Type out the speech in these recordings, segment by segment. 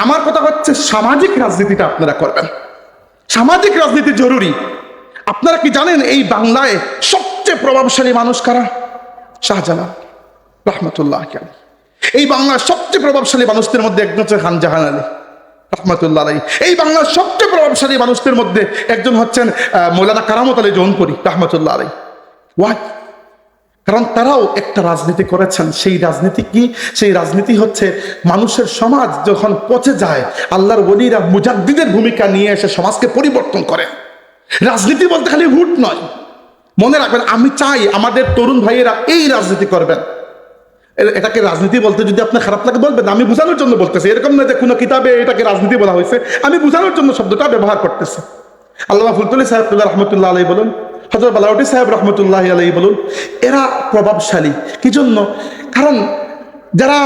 আমার কথা হচ্ছে সামাজিক রাজনীতিটা আপনারা করবেন। সামাজিক রাজনীতি জরুরি। আপনারা কি জানেন এই বাংলায় সবচেয়ে প্রভাবশালী মানুষ কারা? শাহজালাল রহমতুল্লাহ আলাইহি। এই বাংলার সবচেয়ে প্রভাবশালী মানুষদের মধ্যে একজন হচ্ছে খান জাহান আলী রহমতুল্লাহ আলাইহি। এই বাংলার সবচেয়ে প্রভাবশালী মানুষদের মধ্যে একজন হচ্ছেন মৌলানা কারামত আলী জৌনপুরি রহমতুল্লাহ আলাইহি। ওয়াই? কারণ তারাও একটা রাজনীতি করেছেন। সেই রাজনীতি কি? সেই রাজনীতি হচ্ছে মানুষের সমাজ যখন পচে যায়, আল্লাহর ওলিরা মুজাদ্দিদের ভূমিকা নিয়ে এসে সমাজকে পরিবর্তন করে। রাজনীতি বলতে খালি ভোট নয়। মনে রাখবেন, আমি চাই আমাদের তরুণ ভাইয়েরা এই রাজনীতি করবেন। এটাকে রাজনীতি বলতে যদি আপনার খারাপ লাগে বলবেন, আমি বোঝানোর জন্য বলতেছি। এরকম না যে কোনো কিতাবে এটাকে রাজনীতি বলা হয়েছে, আমি বোঝানোর জন্য শব্দটা ব্যবহার করতেছি। আল্লামা ফুলতুলি সাহেব রহমতুল্লাহ আলাইহি বলুন, হযরত বালাউটি সাহেব রহমতুল্লাহ আলাইহি বলুন, এরা প্রভাবশালী কি জন্য? কারণ যারা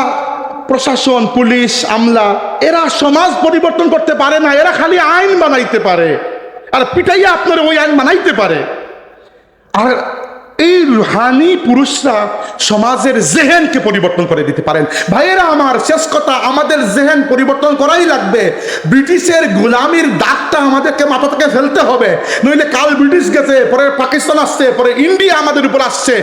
প্রশাসন, পুলিশ, আমলা, এরা সমাজ পরিবর্তন করতে পারে না। এরা খালি আইন বানাইতে পারে, আর পিটাইয়া আপনার ওই আইন বানাইতে পারে। আর এই রুহানি পুরুষরা সমাজের জেহেনকে পরিবর্তন করে দিতে পারেন। ভাইয়েরা আমার, শেষ কথা, আমাদের জেহেন পরিবর্তন করাই লাগবে। ব্রিটিশের গোলামির দাগটা আমাদেরকে মাথা থেকে ফেলতে হবে, নইলে কাল ব্রিটিশ গেছে, পরে পাকিস্তান আসছে, পরে ইন্ডিয়া আমাদের উপর আসছে।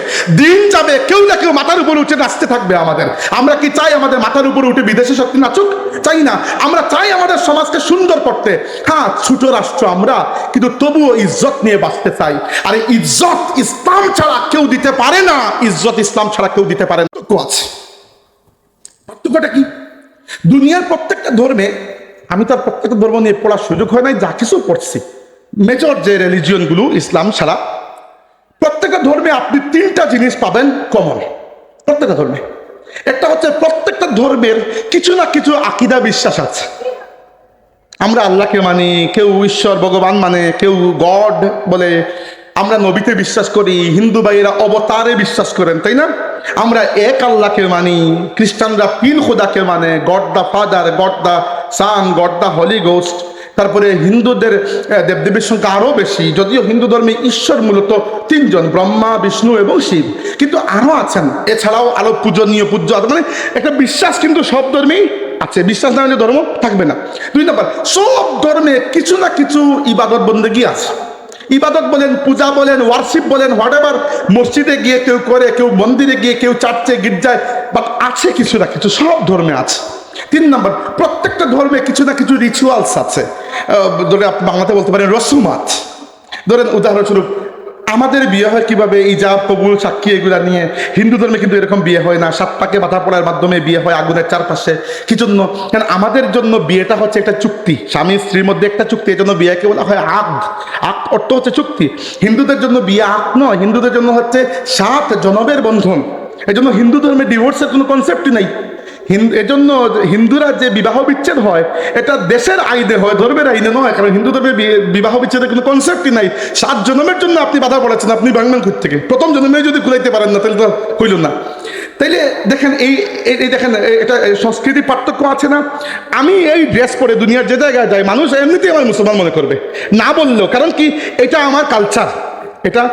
দিন যাবে, কেউ না কেউ মাথার উপর উঠে নাচতে থাকবে আমাদের। আমরা কি চাই আমাদের মাথার উপর উঠে বিদেশি শক্তি নাচুক? চাই না। আমরা চাই আমাদের সমাজকে সুন্দর করতে। হ্যাঁ, ছোট রাষ্ট্র আমরা, কিন্তু তবুও ইজ্জত নিয়ে বাঁচতে চাই। আর ইজ্জত ইসলাম ছাড়া কেউ দিতে পারে না। ইজ্জত ইসলাম ছাড়া কেউ দিতে পারে না। আছে পার্থক্যটা কি? দুনিয়ার প্রত্যেকটা ধর্মে, আমি তার প্রত্যেকটা ধর্ম নিয়ে পড়ার সুযোগ হয় নাই, যা কিছু পড়ছি, মেজর যে রিলিজিয়ন গুলো ইসলাম ছাড়া, প্রত্যেকটা ধর্মে আপনি তিনটা জিনিস পাবেন কমন। প্রত্যেকটা ধর্মে একটা হচ্ছে, প্রত্যেকটা ধর্মের কিছু না কিছু আকীদা বিশ্বাস আছে। আমরা আল্লাহকে মানি, কেউ ঈশ্বর ভগবান মানে, কেউ গড বলে। আমরা নবীতে বিশ্বাস করি, হিন্দু ভাইয়েরা অবতারে বিশ্বাস করেন, তাই না? আমরা এক আল্লাহকে মানি, খ্রিস্টানরা তিন খোদাকে মানে, God the Father, God the Son, God the Holy Ghost. তারপরে হিন্দুদের দেবদেবীর সংখ্যা আরও বেশি, যদিও হিন্দু ধর্মে ঈশ্বর মূলত তিনজন, ব্রহ্মা, বিষ্ণু এবং শিব, কিন্তু আরও আছেন। এছাড়াও আরো পূজনীয় পূজ্য আছে, মানে একটা বিশ্বাস কিন্তু সব ধর্মেই আছে। বিশ্বাস না হলে ধর্ম থাকবে না। দুই নম্বর, সব ধর্মে কিছু না কিছু ইবাদত বন্দেগী আছে। ইবাদত বলেন, পূজা বলেন, ওয়ার্শিপ বলেন, হোয়াটএভার, মসজিদে গিয়ে কেউ করে, কেউ মন্দিরে গিয়ে, কেউ চার্চে, গির্জায়, বাট আছে কিছু না কিছু, সব ধর্মে আছে। তিন নম্বর, প্রত্যেকটা ধর্মে কিছু না কিছু রিচুয়ালস আছে। ধরে আপনি বাংলাতে বলতে পারেন রসুমাত। ধরেন উদাহরণস্বরূপ, আমাদের বিয়ে হয় কিভাবে? ইজাব, কবুল, সাক্ষী, এগুলা নিয়ে। হিন্দু ধর্মে কিন্তু এরকম বিয়ে হয় না। সাত পাকে বাধা পড়ার মাধ্যমে বিয়ে হয় আগুনের চারপাশে। কি জন্য? কারণ আমাদের জন্য বিয়েটা হচ্ছে একটা চুক্তি, স্বামী স্ত্রীর মধ্যে একটা চুক্তি। এই জন্য বিয়েকে বলা হয় আকদ। আকদ অর্থ হচ্ছে চুক্তি। হিন্দুদের জন্য বিয়ে আকদ নয়, হিন্দুদের জন্য হচ্ছে 7 জনমের বন্ধন। এই জন্য হিন্দু ধর্মে ডিভোর্সের কোনো কনসেপ্টই নাই। এজন্য হিন্দুরা যে বিবাহ বিচ্ছেদ হয়, এটা দেশের আইনে হয়, ধর্মের আইনে নয়। কারণ হিন্দু ধর্মে বিবাহ বিচ্ছেদের কোনো কনসেপ্টই নাই। 7 জন্মের জন্য আপনি বাধা পড়াচ্ছেন, আপনি বাংলার ঘুর থেকে প্রথম জন্মে যদি খুলাইতে পারেন না, তাহলে তো হইল না। তাইলে দেখেন, এই দেখেন, এটা সংস্কৃতি পার্থক্য আছে না? আমি এই ড্রেস পরে দুনিয়ার যে জায়গায় যাই, মানুষ এমনিতেই আমার মুসলমান মনে করবে, না বললেও। কারণ কি? এটা আমার কালচার, এটা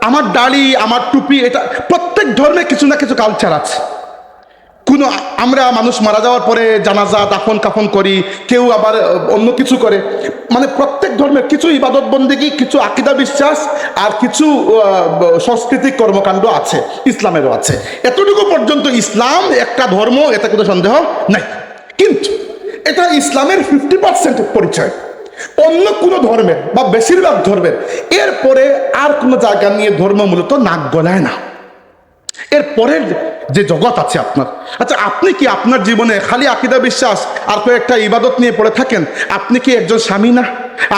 আমার দাড়ি, আমার টুপি। এটা প্রত্যেক ধর্মে কিছু না কিছু কালচার আছে। আমরা মানুষ মারা যাওয়ার পরে জানাজা, দাফন কাফন করি, কেউ আবার অন্য কিছু করে। মানে প্রত্যেক ধর্মের কিছু ইবাদত বন্দেগী, কিছু আকীদা বিশ্বাস, আর কিছু সাংস্কৃতিক কর্মকাণ্ড আছে। ইসলামেরও আছে। এতটুকু পর্যন্ত ইসলাম একটা ধর্ম, এতে কোনো সন্দেহ নাই। কিন্তু এটা ইসলামের 50% পরিচয়। অন্য কোনো ধর্মের বা বেশিরভাগ ধর্মের এরপরে আর কোনো জায়গা নিয়ে ধর্ম মূলত নাক গলায় না। এর পরের যে জগৎ আছে আপনার, আচ্ছা, আপনি কি আপনার জীবনে খালি আকীদা বিশ্বাস আর কয়েকটা ইবাদত নিয়ে পড়ে থাকেন? আপনি কি একজন স্বামী না?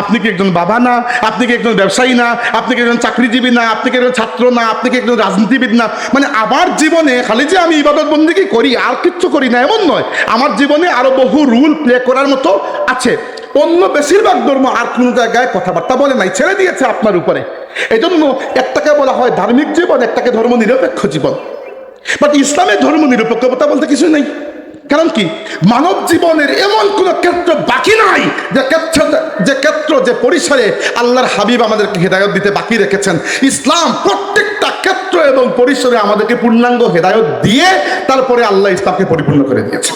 আপনি কি একজন বাবা না? আপনি কি একজন ব্যবসায়ী না? আপনি কি একজন চাকরিজীবী না? আপনি কি একজন ছাত্র না? আপনি কি একজন রাজনীতিবিদ না? মানে আমার জীবনে খালি যে আমি ইবাদত বন্দেগী করি আর কিচ্ছু করি না এমন নয়। আমার জীবনে আরো বহু রুল প্লে করার মতো আছে। অন্য বেশিরভাগ ধর্ম আর কোনো জায়গায় কথাবার্তা বলে নাই, ছেড়ে দিয়েছে আপনার উপরে। এজন্য একটাকে বলা হয় ধার্মিক জীবন, একটাকে ধর্ম নিরপেক্ষ জীবন। বাট ইসলামের ধর্ম নিরপেক্ষতা বলতে কিছু নেই। কারণ কি? মানব জীবনের এমন কোন ক্ষেত্র বাকি নাই যে পরিসরে আল্লাহর হাবিব আমাদেরকে হেদায়ত দিতে বাকি রেখেছেন। ইসলাম প্রত্যেকটা ক্ষেত্র এবং পরিসরে আমাদেরকে পূর্ণাঙ্গ হেদায়ত দিয়ে তারপরে আল্লাহ ইসলামকে পরিপূর্ণ করে দিয়েছেন।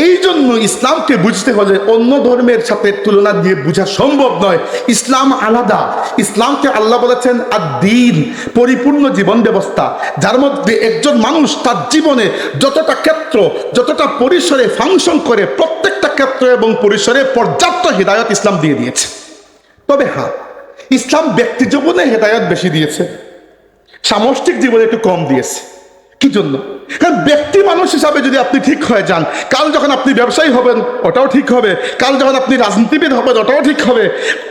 এই জন্য ইসলামকে বুঝতে হলে অন্য ধর্মের সাথে তুলনা দিয়ে বোঝা সম্ভব নয়। ইসলাম আলাদা। ইসলামকে আল্লাহ বলেছেন আদ-দ্বীন, পরিপূর্ণ জীবন ব্যবস্থা, যার মধ্যে একজন মানুষ তার জীবনে যতটা ক্ষেত্র, যতটা পরিসরে ফাংশন করে, প্রত্যেকটা ক্ষেত্র এবং পরিসরে পর্যাপ্ত হিদায়ত ইসলাম দিয়ে দিয়েছে। তবে হ্যাঁ, ইসলাম ব্যক্তি জীবনে হেদায়ত বেশি দিয়েছে, সামষ্টিক জীবনে একটু কম দিয়েছে। কি জন্য? কারণ ব্যক্তি মানুষ হিসাবে যদি আপনি ঠিক হয়ে যান, কাল যখন আপনি ব্যবসায়ী হবেন ওটাও ঠিক হবে, কাল যখন আপনি রাজনীতিবিদ হবেন ওটাও ঠিক হবে,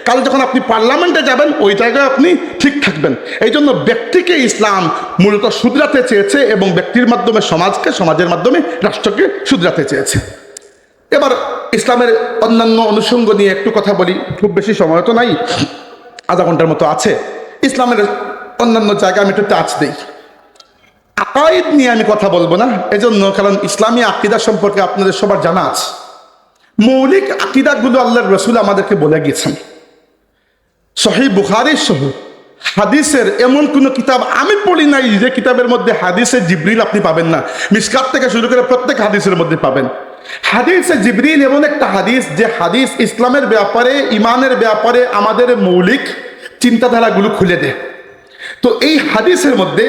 কাল যখন আপনি পার্লামেন্টে যাবেন ওই জায়গায় আপনি ঠিক থাকবেন। এই জন্য ব্যক্তিকে ইসলাম মূলত শুধরাতে চেয়েছে এবং ব্যক্তির মাধ্যমে সমাজকে, সমাজের মাধ্যমে রাষ্ট্রকে শুধরাতে চেয়েছে। এবার ইসলামের অন্যান্য অনুষঙ্গ নিয়ে একটু কথা বলি, খুব বেশি সময় তো নাই, আধা ঘন্টার মতো আছে। ইসলামের অন্যান্য জায়গায় আমি একটু টাচ দিই। আকাইদ নিয়ে আমি কথা বলবো না, এজন্য কারণ ইসলামী আকিদা সম্পর্কে আপনাদের সবার জানা আছে। মৌলিক আকিদাগুলো আল্লাহর রাসূল আমাদেরকে বলে গিয়েছেন। সহিহ বুখারী সহ হাদিসের এমন কোন কিতাব আমি পড়ি নাই যে কিতাবের মধ্যে হাদিসে জিবরিল আপনি পাবেন না। মিশকাত থেকে শুরু করে প্রত্যেক হাদিসের মধ্যে পাবেন। হাদিসে জিবরিল এমন একটা হাদিস, যে হাদিস ইসলামের ব্যাপারে, ইমানের ব্যাপারে আমাদের মৌলিক চিন্তাধারাগুলো খুলে দেয়। তো এই হাদিসের মধ্যে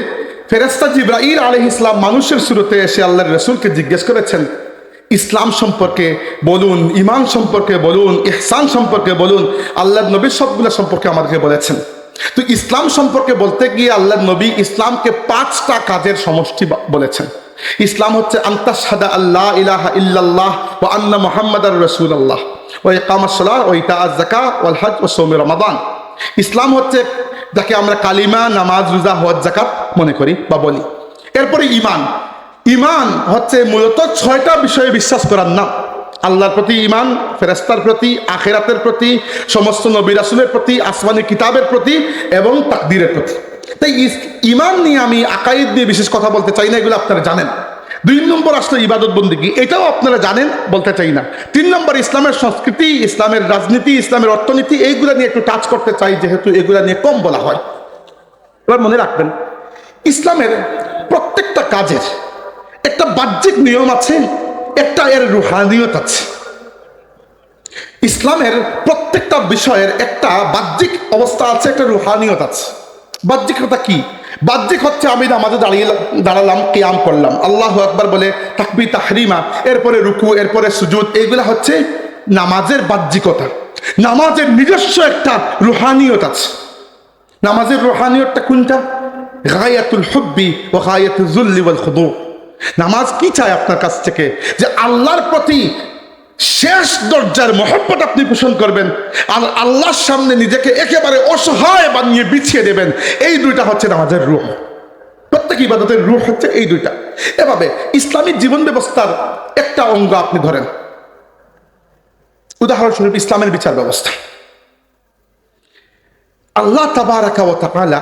ফেরেশতা জিবরাইল আলাইহিস সালাম মানুষের সুরতে এসে আল্লাহর রাসূলকে জিজ্ঞেস করেছেন, ইসলাম সম্পর্কে বলুন, ইমান সম্পর্কে বলুন, ইহসান সম্পর্কে বলুন। আল্লাহর নবী সবগুলো সম্পর্কে আমাদেরকে বলেছেন। তো ইসলাম সম্পর্কে বলতে গিয়ে আল্লাহর নবী ইসলামকে 5টা কাজের সমষ্টি বলেছেন। ইসলাম হচ্ছে আনতাশহাদা আল্লা ইলাহা ইল্লাল্লাহ ওয়া আন্না মুহাম্মাদার রাসূলুল্লাহ ওয়া ইকামাস সালাহ ওয়া ইতাআজ যাকাত ওয়াল হজ ওয়া সাওম রমাদান। ইসলাম হচ্ছে যাকে আমরা কালিমা, নামাজ, রোজা, হজ, যাকাত মনে করি বা বলি। এরপরে ইমান। ইমান হচ্ছে মূলত 6টা বিষয়ে বিশ্বাস করার নাম। আল্লাহর প্রতি ইমান, ফেরেশতার প্রতি, আখিরাতের প্রতি, সমস্ত নবী রাসূলের প্রতি, আসমানি কিতাবের প্রতি এবং তাকদীরের প্রতি। তাই ইমান নিয়ে আমি আকাইদ নিয়ে বিশেষ কথা বলতে চাই না, এগুলো আপনারা জানেন। 2 নম্বর আসলে ইবাদত বন্দেগী, এটাও আপনারা জানেন, বলতে চাই না। 3 নম্বর ইসলামের সংস্কৃতি, ইসলামের রাজনীতি, ইসলামের অর্থনীতি, এইগুলা নিয়ে একটু টাচ করতে চাই, যেহেতু এগুলা নিয়ে কম বলা হয়। এবার মনে রাখবেন, ইসলামের প্রত্যেকটা কাজের একটা বাহ্যিক নিয়ম আছে, একটা এর রুহানিয়ত আছে। ইসলামের প্রত্যেকটা বিষয়ের একটা বাহ্যিক অবস্থা আছে, একটা রুহানিয়ত আছে। বাহ্যিকতা কি? বাহ্যিক হচ্ছে আমি নামাজে দাঁড়ালাম, কিয়াম করলাম, আল্লাহু আকবার বলে তাকবীর তাহরিমা, এরপরে রুকু, এরপরে সুজুদ, এইগুলা হচ্ছে নামাজের বাহ্যিকতা। নামাজের নিজস্ব একটা রুহানিয়ত আছে। নামাজের রুহানিয়তটা কোনটা? গায়াতুল হুব্বি ওয়া গায়াতুল যুল্লি ওয়াল খুদু। নামাজ কি চায় আপনার কাছ থেকে? যে আল্লাহর প্রতি শেষ দরজার মহব্বত আপনি পোষণ করবেন, আর আল্লাহর সামনে নিজেকে একেবারে অসহায় বানিয়ে বিছিয়ে দেবেন। এই 2টা হচ্ছে নামাজের রূহ। প্রত্যেক ইবাদতের রূহ হচ্ছে এই 2টা। এভাবে ইসলামিক জীবন ব্যবস্থার একটা অঙ্গ আপনি ধরেন, উদাহরণস্বরূপ ইসলামের বিচার ব্যবস্থা। আল্লাহ তাবারাকা ওয়া তাআলা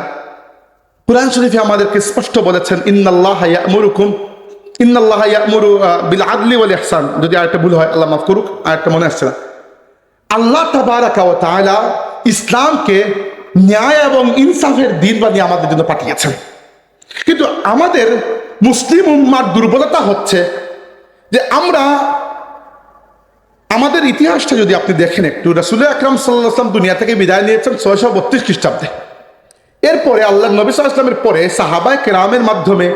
কুরআন শরীফে আমাদেরকে স্পষ্ট বলেছেন, ইন্নাল্লাহা ইয়া'মুরু বিল আদলি ওয়াল ইহসান। যদি আরেকটা ভুল হয় আল্লাহ মাফ করুক, আরেকটা মনে আসছে না। আল্লাহ তাবারাকা ওয়া তাআলা ইসলামকে ন্যায় এবং ইনসাফের দ্বীন বানিয়ে আমাদের জন্য পাঠিয়েছেন। কিন্তু আমাদের মুসলিম উম্মার দুর্বলতা হচ্ছে যে আমরা, আমাদের ইতিহাসটা যদি আপনি দেখেন একটু, রাসূল আকরাম সাল্লাল্লাহু আলাইহি ওয়াসাল্লাম দুনিয়া থেকে বিদায় নিয়েছেন 632 খ্রিস্টাব্দে। এরপরে আল্লাহ নবী সাল্লাল্লাহু আলাইহি ওয়াসাল্লামের পরে সাহাবায়ে কেরামের মাধ্যমে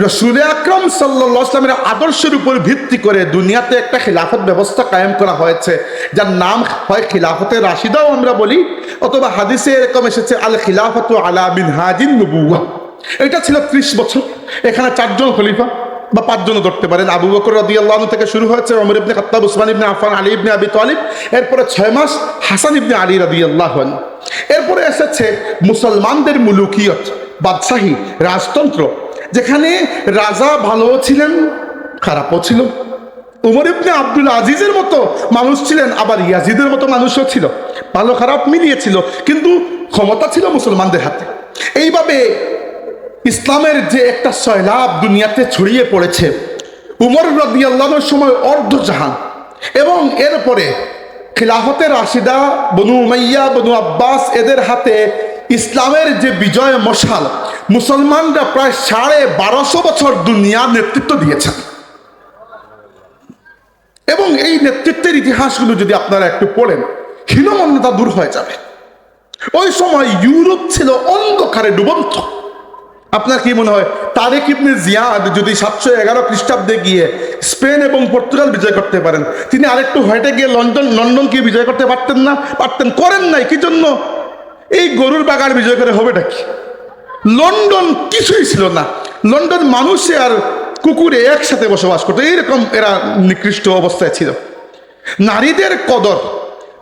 রাসূল আকরাম সাল্লাল্লাহু আলাইহি ওয়াসাল্লামের আদর্শের উপর ভিত্তি করে দুনিয়াতে একটা খিলাফত ব্যবস্থা কায়েম করা হয়েছে, যার নাম হয় খিলাফতে রাশিদাও আমরা বলি, অথবা হাদিসে এরকম এসেছে আল খিলাফতু আলা মিনহাজিন নবুওয়াহ। এটা ছিল 30 বছর। এখানে 4 জন খলিফা বা 5 জনও ধরতে পারেন। আবু বকর রাদিয়াল্লাহু আনহু থেকে শুরু হয়েছে, ওমর ইবনে খাত্তাব, উসমান ইবনে আফফান, আলী ইবনে আবি তালিব, এরপরে 6 মাস হাসান ইবনে আলী রাদিয়াল্লাহু আনহু। এরপরে এসেছে মুসলমানদের মুলুকিয়ত, বাদশাহী, রাজতন্ত্র, যেখানে রাজা ভালোও ছিলেন, খারাপও ছিল। উমর ইবনে আব্দুল আজিজের মতো মানুষ ছিলেন, আবার ইয়াজিদের মতো মানুষও ছিল, ভালো খারাপ মিলিয়েছিল, কিন্তু ক্ষমতা ছিল মুসলমানদের হাতে। এইভাবে ইসলামের যে একটা সয়লাব দুনিয়াতে ছড়িয়ে পড়েছে, উমর রাদিয়াল্লাহু আনহুর সময় অর্ধজাহান, এবং এরপরে খিলাফতে রাশিদা, বনু উমাইয়া, বনু আব্বাস, এদের হাতে ইসলামের যে বিজয় মশাল, মুসলমানরা প্রায় 1250 বছর দুনিয়ার নেতৃত্ব দিয়েছেন। এবং এই নেতৃত্বের ইতিহাসগুলো যদি আপনারা একটু পড়েন, হীনমন্যতা দূর হয়ে যাবে। ওই সময় ইউরোপ ছিল অন্ধকারে ডুবন্ত। আপনার কি মনে হয় তারেক ইবনে জিয়াদ যদি 711 খ্রিস্টাব্দে গিয়ে স্পেন এবং পর্তুগাল বিজয় করতে পারেন, তিনি আরেকটু হেঁটে গিয়ে লন্ডনকে বিজয় করতে পারতেন না? পারতেন, করেন নাই। কি জন্য? এই গরুর বাগান বিজয় করে হবেটা কি? লন্ডন কিছুই ছিল না। লন্ডন মানুষে আর কুকুরে একসাথে বসবাস করতো, এইরকম এরা নিকৃষ্ট অবস্থায় ছিল। নারীদের কদর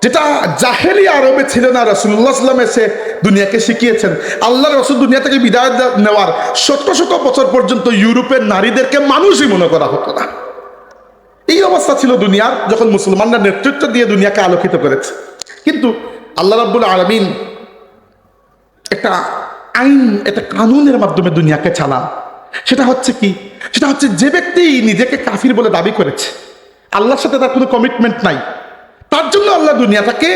যেটা জাহেলি আরবে ছিল না, রাসূলুল্লাহ সাল্লাল্লাহু আলাইহি ওয়াসাল্লাম এসে দুনিয়াকে শিখিয়েছেন। আল্লাহ রাসূল দুনিয়া থেকে বিদায় নেওয়ার শত শত বছর পর্যন্ত ইউরোপের নারীদেরকে মানুষই মনে করা হতো না। এই অবস্থা ছিল দুনিয়ার, যখন মুসলমানরা নেতৃত্ব দিয়ে দুনিয়াকে আলোকিত করেছে। কিন্তু আল্লাহ রাব্বুল আলামিন একটা আইন, একটা কানুনের মাধ্যমে দুনিয়াকে চালান। সেটা হচ্ছে কি? সেটা হচ্ছে যে ব্যক্তি নিজেকে কাফির বলে দাবি করেছে, আল্লাহর সাথে তার কোনো কমিটমেন্ট নাই, তার জন্য আল্লাহ দুনিয়াটাকে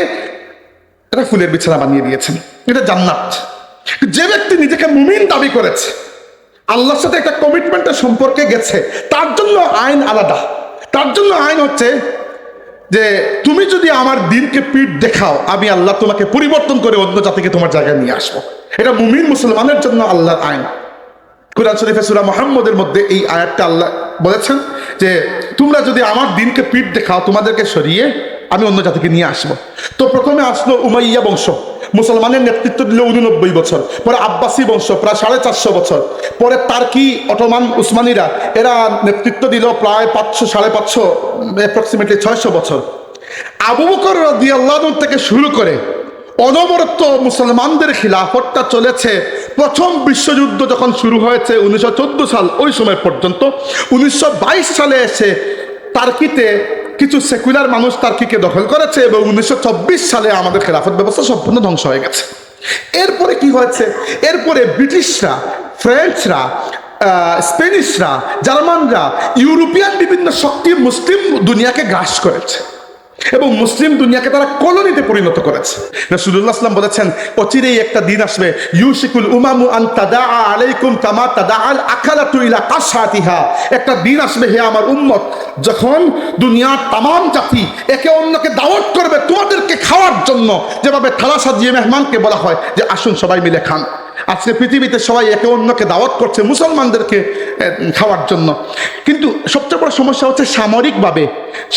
একটা ফুলের বিছানা বানিয়ে দিয়েছেন, এটা জান্নাত। যে ব্যক্তি নিজেকে মুমিন দাবি করেছে, আল্লাহর সাথে একটা কমিটমেন্টের সম্পর্কে গেছে, তার জন্য আইন আলাদা। তার জন্য আইন হচ্ছে যে তুমি যদি আমার দিনকে পিঠ দেখাও, আমি আল্লাহ তোমাকে পরিবর্তন করে অন্য জাতিকে তোমার জায়গায় নিয়ে আসবো। এটা মুমিন মুসলমানের জন্য আল্লাহর আইন। কুরআন শরীফে সূরা মুহাম্মদের মধ্যে এই আয়াতটা আল্লাহ বলেছেন যে তোমরা যদি আমার দিনকে পিঠ দেখাও, তোমাদেরকে সরিয়ে আমি অন্য জাতিকে নিয়ে আসবো। তো প্রথমে আসলো উমাইয়া বংশ, মুসলমানের নেতৃত্ব দিল 89 বছর। পরে আব্বাসী বংশ প্রায় 450 বছর। পরে তার্কি, অটোমান, উসমানীরা এরা নেতৃত্ব দিল প্রায় 500-550, অ্যাপ্রক্সিমেটলি 600 বছর। আবু বকর রাদিয়াল্লাহু আনহু থেকে শুরু করে অনবরত মুসলমানদের খিলাফতটা চলেছে। প্রথম বিশ্বযুদ্ধ যখন শুরু হয়েছে 1914 সাল, ওই সময় পর্যন্ত 1922 সালে এসে টার্কিতে কিছু সেকুলার মানুষ টার্কিকে দখল করেছে এবং 1924 সালে আমাদের খেলাফত ব্যবস্থা সম্পূর্ণ ধ্বংস হয়ে গেছে। এরপরে কি হয়েছে? এরপরে ব্রিটিশরা, ফ্রেঞ্চরা, স্পেনিশরা, জার্মানরা, ইউরোপিয়ান বিভিন্ন শক্তি মুসলিম দুনিয়াকে গ্রাস করেছে এবং মুসলিম দুনিয়াকে তারা কলোনিতে পরিণত করেছে। রাসূলুল্লাহ সাল্লাল্লাহু আলাইহি ওয়াসাল্লাম বলেছেন, অচিরেই একটা দিন আসবে, ইউশিকুল উমামু আন তাদাআ আলাইকুম কামা তাদাআল আকালাতু ইলা কাসাতিহা। একটা দিন আসবে হে আমার উম্মত, যখন দুনিয়ার তামাম জাতি একে অন্যকে দাওয়াত করবে তোমাদেরকে খাওয়ার জন্য, যেভাবে থালা সাজিয়ে মেহমানকে বলা হয় যে আসুন সবাই মিলে খান। আজকে পৃথিবীতে সবাই একে অন্যকে দাওয়াত করছে মুসলমানদেরকে খাওয়ার জন্য। কিন্তু সবচেয়ে বড় সমস্যা হচ্ছে সামরিকভাবে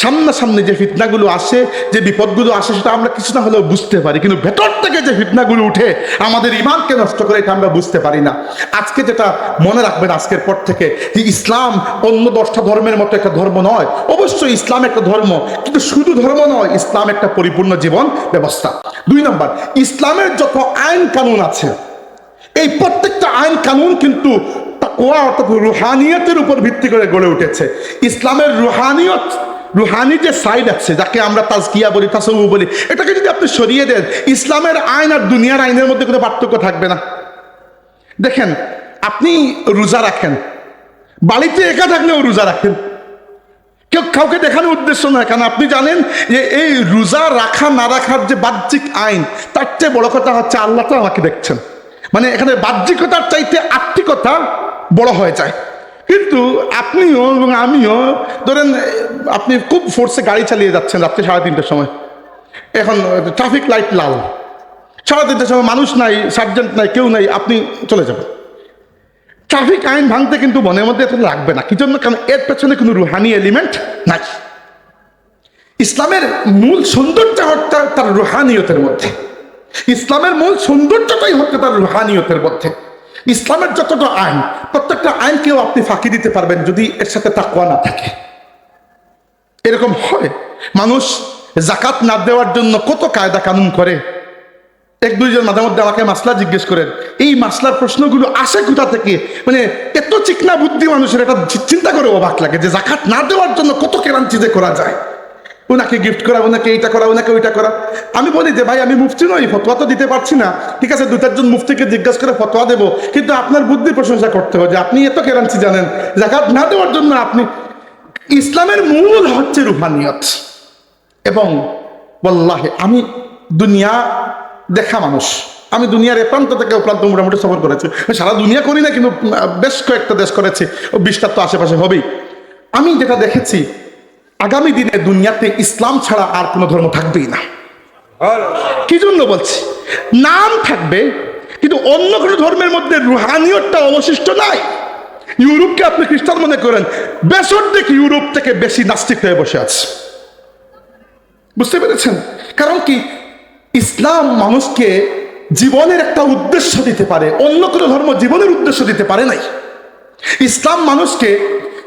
সামনাসামনি যে ফিতনাগুলো আসে, যে বিপদগুলো আসে, সেটা আমরা কিছু না হলেও বুঝতে পারি, কিন্তু ভেতর থেকে যে ফিতনাগুলো উঠে আমাদের ঈমানকে নষ্ট করে, এটা আমরা বুঝতে পারি না। আজকে যেটা মনে রাখবেন আজকের পর থেকে, যে ইসলাম অন্য 10টা ধর্মের মতো একটা ধর্ম নয়। অবশ্যই ইসলাম একটা ধর্ম, কিন্তু শুধু ধর্ম নয়, ইসলাম একটা পরিপূর্ণ জীবন ব্যবস্থা। 2 নম্বর, ইসলামের যত আইন কানুন আছে, এই প্রত্যেকটা আইন কানুন কিন্তু তাকওয়া অর্থাৎ রুহানিয়তের উপর ভিত্তি করে গড়ে উঠেছে। ইসলামের রুহানি যে সাইড আছে, যাকে আমরা তাজকিয়া বলি, তাসাউফ বলি, এটাকে যদি আপনি সরিয়ে দেন, ইসলামের আইন আর দুনিয়ার আইনের মধ্যে কোনো পার্থক্য থাকবে না। দেখেন, আপনি রোজা রাখেন, বাড়িতে একা থাকলেও রোজা রাখেন, কেউ কাউকে দেখানোর উদ্দেশ্য নয়, কারণ আপনি জানেন যে এই রোজা রাখা না রাখার যে বাহ্যিক আইন, তার চেয়ে বড় কথা হচ্ছে আল্লাহ তো আমাকে দেখছেন। মানে এখানে বাহ্যিকতার চাইতে আত্মিকতা বড় হয়ে যায়। কিন্তু আপনিও এবং আমিও ধরেন, আপনি খুব ফোর্সে গাড়ি চালিয়ে যাচ্ছেন রাত্রে 3:30টার সময়, এখন ট্রাফিক লাইট লাল, 3:30টার সময় মানুষ নাই, সার্জেন্ট নাই, কেউ নাই, আপনি চলে যাবেন। ট্রাফিক আইন ভাঙতে কিন্তু মনের মধ্যে এত লাগবে না। কি জন্য? কারণ এর পেছনে কোনো রুহানি এলিমেন্ট নাই। ইসলামের মূল সৌন্দর্য হচ্ছে তার রুহানিয়তের মধ্যে। ইসলামের মূল সৌন্দর্যটাই হচ্ছে তার রুহানিয়তের মধ্যে। ইসলামের যতটা আইন, প্রত্যেকটা আইনকেও আপনি ফাঁকি দিতে পারবেন যদি এর সাথে তাকওয়া না থাকে। এরকম হয়, মানুষ যাকাত না দেওয়ার জন্য কত কায়দা কানুন করে। 1-2 জন মাঝে মধ্যে আমাকে মাসলা জিজ্ঞেস করেন, এই মাসলার প্রশ্নগুলো আসে কোথা থেকে? মানে এত চিকনা বুদ্ধি মানুষের, এটা চিন্তা করে অবাক লাগে যে যাকাত না দেওয়ার জন্য কত কেরান চিজে করা যায়। ওনাকে গিফট করা, ওনাকে এইটা করা, ওনাকে ওইটা করা। আমি বলি যে ভাই, আমি মুফতি নই, ফতোয়া তো দিতে পারছি না। ঠিক আছে, 2-4 জন মুফতিকে জিজ্ঞাসা করে ফতোয়া দেবো, কিন্তু আপনার বুদ্ধির প্রশংসা করতে হবে যে আপনি এত কেরাঞ্চি জানেন যাকাত না দেওয়ার জন্য। আপনি, ইসলামের মূল হচ্ছে রুহানিয়ত। এবং ওয়াল্লাহি আমি দুনিয়া দেখা মানুষ, আমি দুনিয়ার এ প্রান্ত থেকে ও প্রান্ত মোটামুটি সফর করেছি। সারা দুনিয়া করি না, কিন্তু বেশ কয়েকটা দেশ করেছি, 20টার তো আশেপাশে হবেই। আমি যেটা দেখেছি, আগামী দিনে দুনিয়াতে ইসলাম ছাড়া আর কোনো ধর্ম থাকবেই না। কি জন্য বলছি? নাম থাকবে কিন্তু অন্য কোনো ধর্মের মধ্যে রুহানিয়তটা অবশিষ্ট নাই। ইউরোপকে আপনি খ্রিস্টান মনে করেন, বেসরদিক ইউরোপ থেকে বেশি নাস্তিক হয়ে বসে আছে। বুঝতে পেরেছেন? কারণ কি, ইসলাম মানুষকে জীবনের একটা উদ্দেশ্য দিতে পারে, অন্য কোনো ধর্ম জীবনের উদ্দেশ্য দিতে পারে নাই। ইসলাম মানুষকে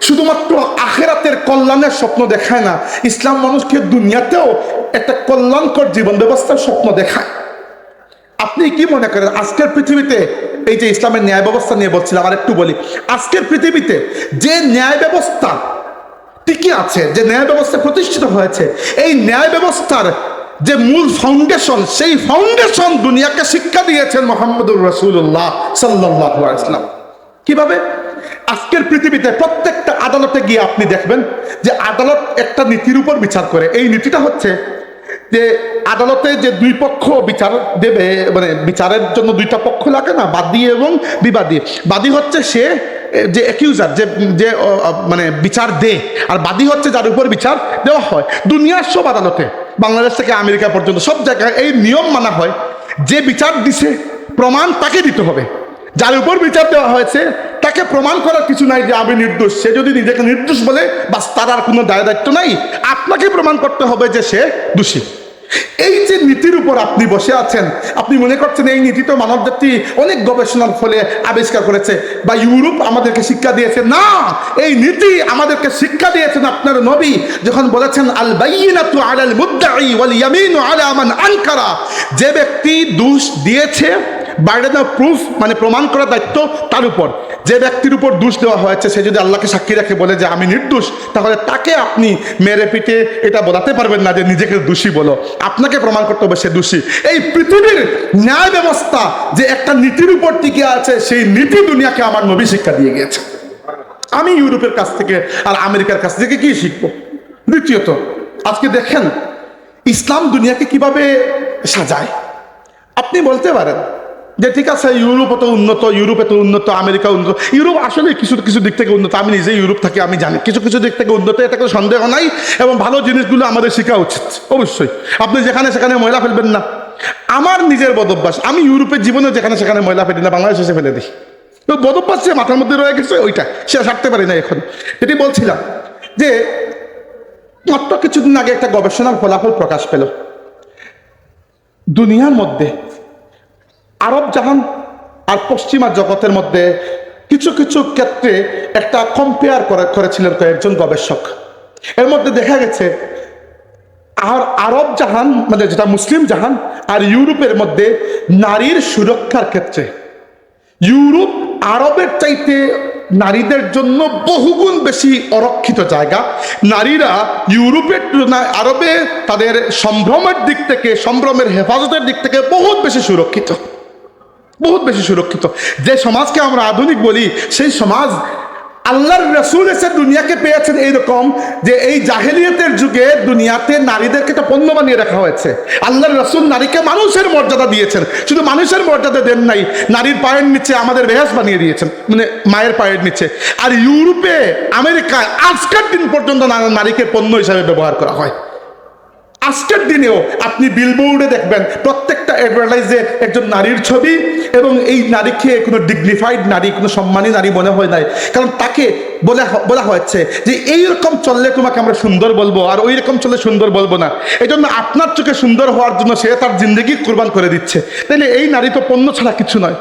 শুধুমাত্র আখেরাতের কল্যাণের স্বপ্ন দেখায় না, ইসলাম মানুষকে দুনিয়াতেও একটা কল্যাণকর জীবন ব্যবস্থার স্বপ্ন দেখায়। আপনি কি মনে করেন আজকের পৃথিবীতে, এই যে ইসলামের ন্যায় ব্যবস্থা নিয়ে বলছিলাম, আর একটু বলি, আজকের পৃথিবীতে যে ন্যায় ব্যবস্থা টিকে আছে, যে ন্যায় ব্যবস্থা প্রতিষ্ঠিত হয়েছে, এই ন্যায় ব্যবস্থার যে মূল ফাউন্ডেশন, সেই ফাউন্ডেশন দুনিয়াকে শিক্ষা দিয়েছেন মুহাম্মদুর রাসূলুল্লাহ সাল্লাল্লাহু আলাইহি ওয়াসাল্লাম। কিভাবে? আজকের পৃথিবীতে প্রত্যেকটা আদালতে গিয়ে আপনি দেখবেন যে আদালত একটা নীতির উপর বিচার করে। এই নীতিটা হচ্ছে যে আদালতে যে দুই পক্ষ বিচার দেবে, মানে বিচারের জন্য দুইটা পক্ষ লাগে না, বাদী এবং বিবাদী। বাদী হচ্ছে সে যে অ্যাকিউজার, যে যে মানে বিচার দেয়, আর বাদী হচ্ছে যার উপর বিচার দেওয়া হয়। দুনিয়ার সব আদালতে, বাংলাদেশ থেকে আমেরিকা পর্যন্ত সব জায়গায় এই নিয়ম মানা হয়, যে বিচার দিছে প্রমাণ তাকে দিতে হবে। যার উপর বিচার দেওয়া হয়েছে তাকে প্রমাণ করার কিছু নাই যে আমি নির্দোষ। সে যদি নিজেকে নির্দোষ বলে, বাস, তার আর কোনো দায় দায়িত্ব নাই, আপনাকে প্রমাণ করতে হবে যে সে দোষী। এই যে নীতির উপর আপনি বসে আছেন, আপনি মনে করছেন এই নীতি তো মানব জাতি অনেক গবেষণার ফলে আবিষ্কার করেছে বা ইউরোপ আমাদেরকে শিক্ষা দিয়েছে। না, এই নীতি আমাদেরকে শিক্ষা দিয়েছেন আপনার নবী যখন বলেছেন আল বাইয়িনাতু আলাল মুদ্দাঈ ওয়াল ইয়ামিনু আলা মান আনকারা। যে ব্যক্তি দোষ দিয়েছে, বার্ডেন অফ প্রুফ মানে প্রমাণ করার দায়িত্ব তার উপর। যে ব্যক্তির উপর দোষ দেওয়া হয়েছে সে যদি আল্লাহকে সাক্ষী রেখে বলে যে আমি নির্দোষ, তাহলে তাকে আপনি মেরে পিটে এটা বলাতে পারবেন না যে নিজেকে দোষী বলো, আপনাকে প্রমাণ করতে হবে সে দোষী। এই পৃথিবীর ন্যায় ব্যবস্থা যে একটা নীতির উপর টিকে আছে, সেই নীতি দুনিয়াকে আমার নবী শিক্ষা দিয়ে গিয়েছে। আমি ইউরোপের কাছ থেকে আর আমেরিকার কাছ থেকে কি শিখবো? দ্বিতীয়ত, আজকে দেখেন ইসলাম দুনিয়াকে কিভাবে সাজায়। আপনি বলতে পারেন যে ঠিক আছে, ইউরোপ তো উন্নত, ইউরোপে তো উন্নত, আমেরিকা উন্নত। ইউরোপ আসলে কিছু কিছু দিক থেকে উন্নত, আমি নিজে ইউরোপ থাকি, আমি জানি কিছু কিছু দিক থেকে উন্নত, এটা কোনো সন্দেহ নাই। এবং ভালো জিনিসগুলো আমাদের শেখা উচিত অবশ্যই। আপনি যেখানে সেখানে ময়লা ফেলবেন না। আমার নিজের বদভ্যাস, আমি ইউরোপের জীবনে যেখানে সেখানে ময়লা ফেলি না, বাংলাদেশে এসে ফেলে দিই। তো বদভ্যাস যে মাথার মধ্যে রয়ে গেছে, ওইটা সে ছাড়তে পারি না এখন। এটি বলছিলাম যে মাত্র কিছুদিন আগে একটা গবেষণার ফলাফল প্রকাশ পেল। দুনিয়ার মধ্যে আরব জাহান আর পশ্চিমা জগতের মধ্যে কিছু কিছু ক্ষেত্রে একটা কম্পেয়ার করেছিলেন কয়েকজন গবেষক। এর মধ্যে দেখা গেছে আর আরব জাহান মানে যেটা মুসলিম জাহান আর ইউরোপের মধ্যে নারীর সুরক্ষার ক্ষেত্রে ইউরোপ আরবের চাইতে নারীদের জন্য বহুগুণ বেশি অরক্ষিত জায়গা। নারীরা ইউরোপের তুলনায় আরবে তাদের সম্ভ্রমের দিক থেকে, সম্ভ্রমের হেফাজতের দিক থেকে বহুত বেশি সুরক্ষিত, বহুত বেশি সুরক্ষিত। যে সমাজকে আমরা আধুনিক বলি, সেই সমাজ আল্লাহর রাসূল এসে দুনিয়াকে পেয়েছেন এইরকম যে এই জাহেলিয়াতের যুগে দুনিয়াতে নারীদেরকে একটা পণ্য বানিয়ে রাখা হয়েছে। আল্লাহর রাসূল নারীকে মানুষের মর্যাদা দিয়েছেন, শুধু মানুষের মর্যাদা দেন নাই, নারীর পায়ের নিচে আমাদের বেহেস বানিয়ে দিয়েছেন, মানে মায়ের পায়ের নিচে। আর ইউরোপে, আমেরিকায় আজকের দিন পর্যন্ত নারীকে পণ্য হিসাবে ব্যবহার করা হয়। আজকের দিনেও আপনি বিলবোর্ডে দেখবেন প্রত্যেকটা অ্যাডভার্টাইজে একজন নারীর ছবি, এবং এই নারীকে কোনো ডিগনিফাইড নারী, কোনো সম্মানী নারী মনে হয় নাই, কারণ তাকে বলা হয়েছে যে এইরকম চললে তোমাকে আমরা সুন্দর বলবো, আর ওই রকম চললে সুন্দর বলবো না। এই জন্য আপনার চোখে সুন্দর হওয়ার জন্য সে তার জিন্দগি কুরবান করে দিচ্ছে। তাইলে এই নারী তো পণ্য ছাড়া কিছু নয়।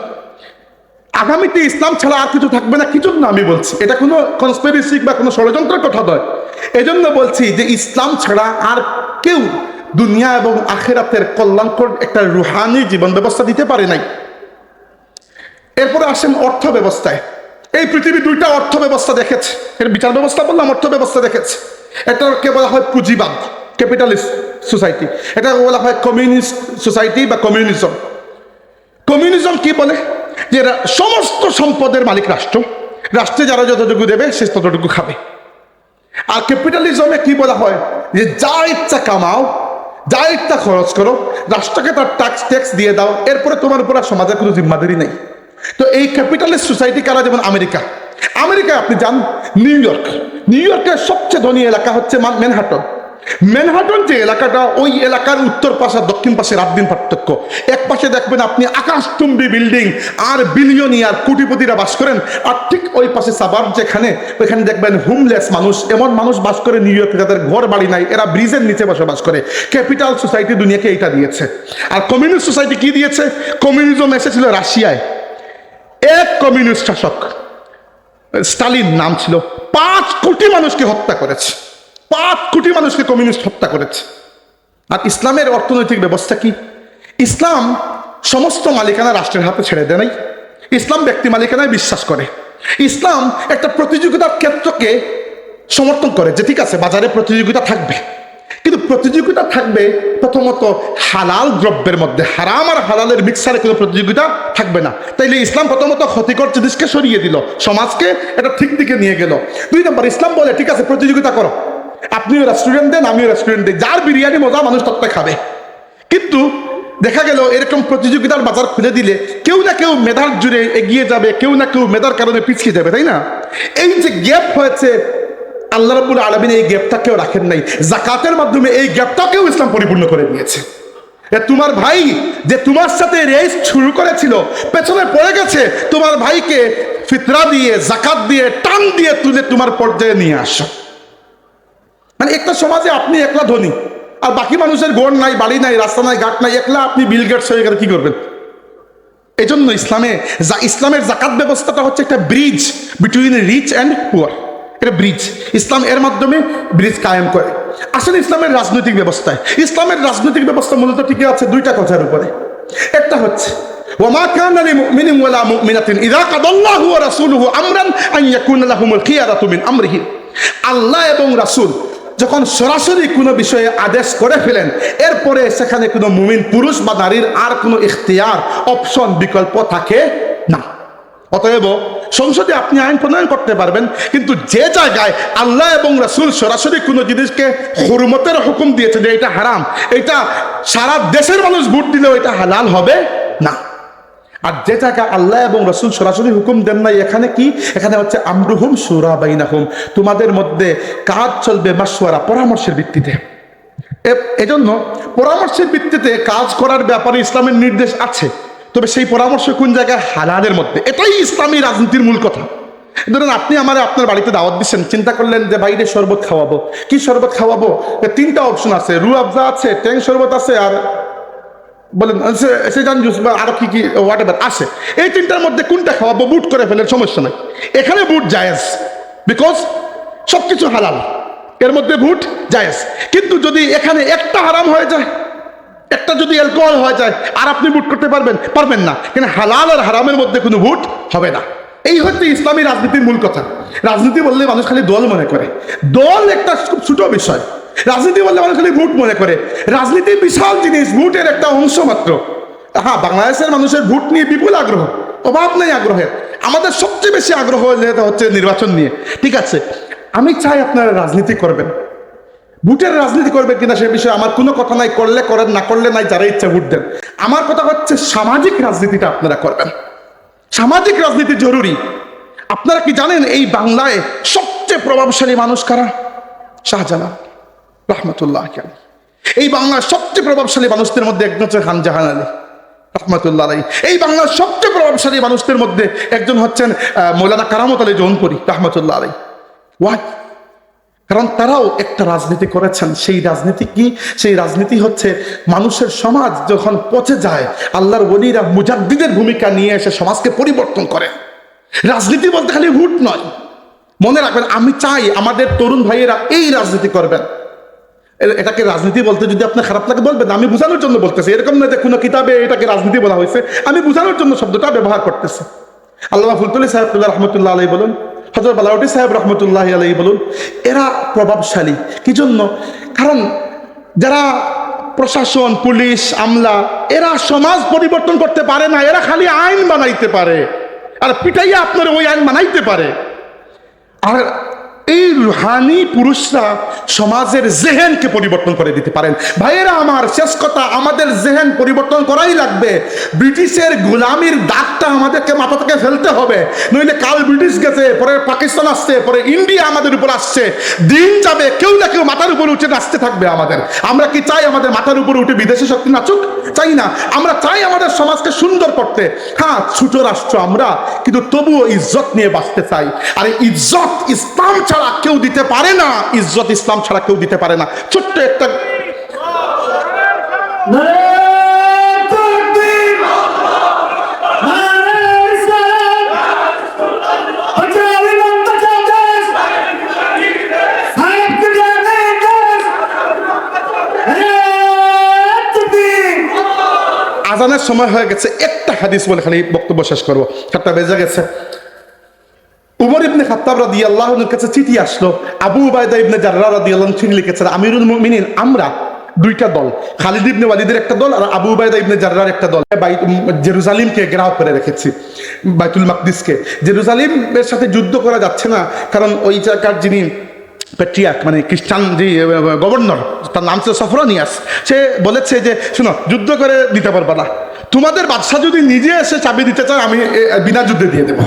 আগামীতে ইসলাম ছাড়া আর কিছু থাকবে না, কিছু না আমি বলছি, এটা কোনো কনস্পিরেসি বা কোনো ষড়যন্ত্রের কথা নয়। এজন্য বলছি যে ইসলাম ছাড়া আর কেউ দুনিয়া এবং আখিরাতের কল্যাণকর একটা রুহানি জীবন ব্যবস্থা দিতে পারে নাই। এরপরে আসেন অর্থ ব্যবস্থায়। এই পৃথিবী দুইটা অর্থ ব্যবস্থা দেখেছে, এর বিচার ব্যবস্থা বললাম, অর্থ ব্যবস্থা দেখেছে। এটাকে বলা হয় পুঁজিবাদ, ক্যাপিটালিস্ট সোসাইটি। এটাকে বলা হয় কমিউনিস্ট সোসাইটি বা কমিউনিজম। কমিউনিজম কি বলে? যে সমস্ত সম্পদের মালিক রাষ্ট্র, রাষ্ট্রে যারা যতটুকু দেবে সে ততটুকু খাবে। আর ক্যাপিটালিজমে কি বলা হয়? যে যা ইচ্ছা কামাও, যা ইচ্ছা খরচ করো, রাষ্ট্রকে তার ট্যাক্স দিয়ে দাও, এরপরে তোমার উপর আর সমাজের কোনো জিম্মাদারি নেই। তো এই ক্যাপিটালিস্ট সোসাইটি কারা? যেমন আমেরিকা, আমেরিকায় আপনি যান, নিউ ইয়র্কের সবচেয়ে ধনী এলাকা হচ্ছে ম্যানহাটন। ম্যানহাটন যে এলাকাটা, ওই এলাকার উত্তর পাশে দক্ষিণ পাশে রাত দিন পার্থক্য। এক পাশে দেখবেন আপনি আকাশচুম্বী বিল্ডিং আর বিলিয়নিয়ার কোটিপতিরা বাস করেন, আর ঠিক ওই পাশে সাবার্ব যেখানে, ওইখানে দেখবেন হোমলেস মানুষ, এমন মানুষ বাস করে নিউ ইয়র্কে যাদের ঘর বাড়ি নাই, এরা ব্রিজের নিচে বসবাস করে। ক্যাপিটাল সোসাইটি দুনিয়াকে এইটা দিয়েছে। আর কমিউনিস্ট সোসাইটি কি দিয়েছে? কমিউনিজম এসেছিল রাশিয়ায়, এক কমিউনিস্ট শাসক স্টালিন নাম ছিল, 5 কোটি মানুষকে হত্যা করেছে, 5 কোটি মানুষকে কমিউনিস্ট হত্যা করেছে। আর ইসলামের অর্থনৈতিক ব্যবস্থা কি? ইসলাম সমস্ত মালিকানা রাষ্ট্রের হাতে ছেড়ে দেয় নাই। ইসলাম ব্যক্তি মালিকানায় বিশ্বাস করে। ইসলাম একটা প্রতিযোগিতার ক্ষেত্রকে সমর্থন করে যে ঠিক আছে বাজারে প্রতিযোগিতা থাকবে, কিন্তু প্রতিযোগিতা থাকবে প্রথমত হালাল দ্রব্যের মধ্যে, হারাম আর হালালের মিক্সারে কোনো প্রতিযোগিতা থাকবে না। তাইলে ইসলাম প্রথমত ক্ষতিকর জিনিসকে সরিয়ে দিল, সমাজকে এটা ঠিক দিকে নিয়ে গেল। 2 নম্বর, ইসলাম বলে ঠিক আছে প্রতিযোগিতা করো, আপনিও রেস্টুরেন্ট দেন আমিও রেস্টুরেন্ট দিই, যার বিরিয়ানি মজা মানুষ ততটা খাবে। কিন্তু দেখা গেল এরকম প্রতিযোগিতার বাজার খুলে দিলে কেউ না কেউ মেধার জুড়ে এগিয়ে যাবে, কেউ না কেউ মেধার কারণে পিছিয়ে যাবে, তাই না? এই যে গ্যাপ হয়েছে, আল্লাহ রাব্বুল আলামিন এই গ্যাপটাকেও রাখেন নাই, যাকাতের মাধ্যমে এই গ্যাপটাকেও ইসলাম পরিপূর্ণ করে দিয়েছে। তোমার ভাই যে তোমার সাথে রেস শুরু করেছিল, পেছনে পড়ে গেছে, তোমার ভাইকে ফিতরা দিয়ে, যাকাত দিয়ে, টান দিয়ে তুলে তোমার পর্যায়ে নিয়ে আসো। মানে একটা সমাজে আপনি একলা ধনী, আর বাকি মানুষের ঘর নাই, বাড়ি নাই, রাস্তা নাই, ঘাট নাই, একলা আপনি বিল গেটস হয়ে গেলে কি করবেন? এই জন্য ইসলামের যাকাত ব্যবস্থাটা হচ্ছে একটা bridge between rich and poor. এটা ব্রিজ, ইসলাম এর মাধ্যমে ব্রিজ কায়েম করে। আসলে ইসলামের রাজনৈতিক ব্যবস্থায়, ইসলামের রাজনৈতিক ব্যবস্থা মূলত টিকে আছে 2টা কথার উপরে। একটা হচ্ছে ওয়ামা কানা লিমুমিনিন ওয়ালা মুমিনাতিন ইযা কাদাল্লাহু ওয়া রাসূলুহু আমরান আন ইয়াকুনা লাহুমুল খিয়ারাতু মিন আমরিহিম। আল্লাহ এবং রাসূল যখন সরাসরি কোনো বিষয়ে আদেশ করে ফেলেন, এরপরে সেখানে কোনো মুমিন পুরুষ বা নারীর আর কোনো ইখতিয়ার, অপশন, বিকল্প থাকে না। অতএব সংসদে আপনি আইন প্রণয়ন করতে পারবেন, কিন্তু যে জায়গায় আল্লাহ এবং রাসূল সরাসরি কোনো জিনিসকে হুরমতের হুকুম দিয়েছে যে এটা হারাম, এটা সারা দেশের মানুষ ভোট দিলেও এটা হালাল হবে না। আর যে জায়গায় আল্লাহ এবং রাসূল সরাসরি হুকুম দেন নাই, এখানে কি? এখানে হচ্ছে আমরুহুম শুরা বাইনাহুম, তোমাদের মধ্যে কাজ চলবে মাশওয়ারা, পরামর্শের ভিত্তিতে। এজন্য পরামর্শের ভিত্তিতে কাজ করার ব্যাপারে ইসলামের নির্দেশ আছে, তবে সেই পরামর্শ কোন জায়গায়? হালালের মধ্যে। এটাই ইসলামী রাজনীতির মূল কথা। ধরুন আপনি আপনার বাড়িতে দাওয়াত দিচ্ছেন, চিন্তা করলেন যে বাইরে শরবত খাওয়াবো, কি শরবত খাওয়াবো? 3টা অপশন আছে, রুহ আফজা আছে, ট্যাং শরবত আছে, আর বলেন সেজান জুস বা আরো কি কি হোয়াট এভার আছে। এই 3টার মধ্যে কোনটা খাওয়াবো? বুট করে ফেলেন, সমস্যা নাই। এখানে বুট জায়েজ, বিকজ সবকিছু হালাল, এর মধ্যে বুট জায়েজ। কিন্তু যদি এখানে একটা হারাম হয়ে যায়, একটা যদি অ্যালকোহল হয়ে যায়, আর আপনি বুট করতে পারবেন না, কিন্তু হালাল আর হারামের মধ্যে কোনো বুট হবে না। এই হচ্ছে ইসলামী রাজনীতির মূল কথা। রাজনীতি বললে মানুষ খালি দল মনে করে, দল একটা খুব ছোট বিষয়। রাজনীতি বললে মানুষ খালি ভোট মনে করে, রাজনীতি বিশাল জিনিস, ভোটের একটা অংশ মাত্র। হ্যাঁ, বাংলাদেশের মানুষের ভোট নিয়ে বিপুল আগ্রহ, অভাব নেই আগ্রহের। আমাদের সবচেয়ে বেশি আগ্রহ হচ্ছে নির্বাচন নিয়ে। ঠিক আছে, আমি চাই আপনারা রাজনীতি করবেন, ভোটের রাজনীতি করবেন কিনা সে বিষয়ে আমার কোনো কথা নাই, করলে করেন, না করলে নাই, যারা ইচ্ছা ভোট দেন। আমার কথা হচ্ছে সামাজিক রাজনীতিটা আপনারা করবেন। সামাজিক রাজনীতি জরুরি। আপনারা কি জানেন এই বাংলায় সবচেয়ে প্রভাবশালী মানুষ কারা? শাহজালাল রহমতুল্লাহ আলাইহি। এই বাংলার সবচেয়ে প্রভাবশালী মানুষদের মধ্যে একজন হচ্ছে খান জাহান আলী রহমতুল্লাহ আলাইহি। এই বাংলার সবচেয়ে প্রভাবশালী মানুষদের মধ্যে একজন হচ্ছেন মৌলানা কারামত আলী জৌনপুরি রহমতুল্লাহ আলাইহি। ওয়াই? কারণ তারাও একটা রাজনীতি করেছেন। সেই রাজনীতি কি? সেই রাজনীতি হচ্ছে মানুষের সমাজ যখন পচে যায়, আল্লাহর ওলিরা মুজাদ্দিদের ভূমিকা নিয়ে এসে সমাজকে পরিবর্তন করে। রাজনীতি বলতে খালি ভোট নয়, মনে রাখবেন। আমি চাই আমাদের তরুণ ভাইয়েরা এই রাজনীতি করবেন। এটাকে রাজনীতি বলতে যদি আপনার খারাপ লাগে বলবেন, আমি বোঝানোর জন্য বলতেছি। এরকম নয় যে কোনো কিতাবে এটাকে রাজনীতি বলা হয়েছে, আমি বোঝানোর জন্য শব্দটা ব্যবহার করতেছি। আল্লামা ফুলতলি সাহেব রহমতুল্লাহ আলাইহি বলুন, হযরত বালাউটি সাহেব রহমতুল্লাহ আলাইহি বলুন, এরা প্রভাবশালী কি জন্য? কারণ যারা প্রশাসন, পুলিশ, আমলা, এরা সমাজ পরিবর্তন করতে পারে না, এরা খালি আইন বানাইতে পারে, আর পিটাইয়া আপনার ওই আইন বানাইতে পারে। আর এই রুহানি পুরুষরা সমাজের জেহেনকে পরিবর্তন করে দিতে পারেন। ভাইয়েরা আমার, শেষ কথা, আমাদের জেহেন পরিবর্তন করাই লাগবে। ব্রিটিশের গোলামির দাগটা আমাদেরকে মাথা থেকে ফেলতে হবে, নইলে কাল ব্রিটিশ গেছে, পরে পাকিস্তান আসছে, পরে ইন্ডিয়া আমাদের উপর আসছে, দিন যাবে কেউ না কেউ মাথার উপর উঠে নাচতে থাকবে আমাদের। আমরা কি চাই আমাদের মাথার উপর উঠে বিদেশি শক্তি নাচুক? চাই না। আমরা চাই আমাদের সমাজকে সুন্দর করতে। হ্যাঁ, ছোট রাষ্ট্র আমরা, কিন্তু তবুও ইজ্জত নিয়ে বাঁচতে চাই। আর ইজ্জত ইসলাম ছাড়া কেউ দিতে পারে না, ইজ্জত ইসলাম ছাড়া কেউ দিতে পারে না। ছোট্ট একটা আজানের সময় হয়ে গেছে, একটা হাদিস বলে খালি বক্তব্য শেষ করবো, 7টা বেজে গেছে। উমর ইবনে খাত্তাব রাদিয়াল্লাহু আনহুর কাছে চিঠি আসলো। আবু উবাইদা ইবনে জাররাহ রাদিয়াল্লাহু আনহু চিঠি লিখেছেন, আমিরুল মুমিনিন, আমরা দুইটা দল, খালিদ ইবনে ওয়ালিদের একটা দল আর আবু উবাইদা ইবনে জাররাহর একটা দল, জেরুজালিমকে ঘেরাও করে রেখেছি, বাইতুল মাকদিসকে। জেরুজালিমের সাথে যুদ্ধ করা যাচ্ছে না, কারণ ওই জায়গার যিনি প্যাট্রিয়ার্ক, মানে খ্রিস্টান যে গভর্নর, তার নাম ছিল সফরনিয়াস, সে বলেছে যে শোনো, যুদ্ধ করে দিতে পারবা না, তোমাদের বাদশা যদি নিজে এসে চাবি দিতে চায় আমি বিনা যুদ্ধে দিয়ে দেবো।